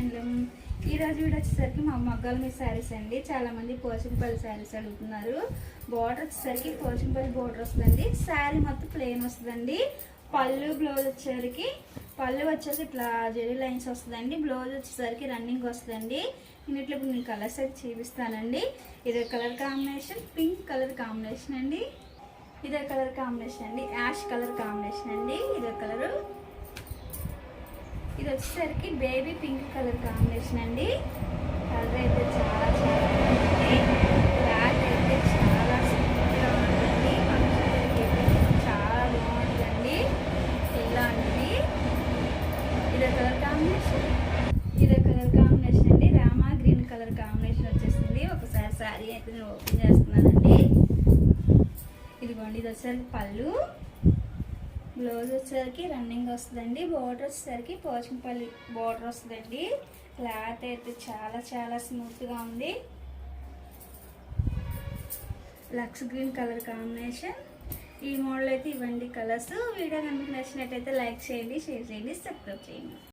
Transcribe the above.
ఈరోజు వీడియో వచ్చేసరికి మా మగ్గాల మీద శారీస్ అండి. చాలామంది పోచంపల్లి శారీస్ అడుగుతున్నారు. బార్డర్ వచ్చేసరికి పోచంపల్లి బార్డర్ వస్తుందండి. శారీ మొత్తం ప్లెయిన్ వస్తుందండి. పళ్ళు బ్లౌజ్ వచ్చేసరికి ఇట్లా జెరీ లైన్స్ వస్తుందండి. బ్లౌజ్ వచ్చేసరికి రన్నింగ్ వస్తుందండి. నేను ఇట్లా ఇప్పుడు నేను కలర్స్ అయితే చూపిస్తానండి. ఇదే colour combination pink colour combination అండి. ఇదే కలర్ కాంబినేషన్ అండి యాష్ కలర్ కాంబినేషన్ అండి. ఇదే కలరు. ఇది వచ్చేసరికి బేబీ పింక్ కలర్ కాంబినేషన్ అండి. కలర్ అయితే చాలా బాగుంది. బ్లాక్ అయితే చాలా సింపుల్గా ఉంటుందండి. చాలా బాగుంటుందండి. ఇలాంటిది ఇదే కలర్ కాంబినేషన్ అండి. రామా గ్రీన్ కలర్ కాంబినేషన్ వచ్చేసింది. ఒకసారి శారీ అయితే నేను ఓపెన్ చేస్తున్నానండి. ఇదిగోండి, ఇది వచ్చేసరికి పళ్ళు, బ్లౌజ్ వచ్చేసరికి రన్నింగ్ వస్తుందండి. బార్డర్ వచ్చేసరికి పోచంపల్లి బార్డర్ వస్తుందండి. క్లాత్ అయితే చాలా స్మూత్గా ఉంది. లక్స్ గ్రీన్ కలర్ కాంబినేషన్. ఈ మోడల్ అయితే ఇవ్వండి కలర్స్. వీడియో కనుక నచ్చినట్టయితే లైక్ చేయండి, షేర్ చేయండి, సబ్స్క్రైబ్ చేయండి.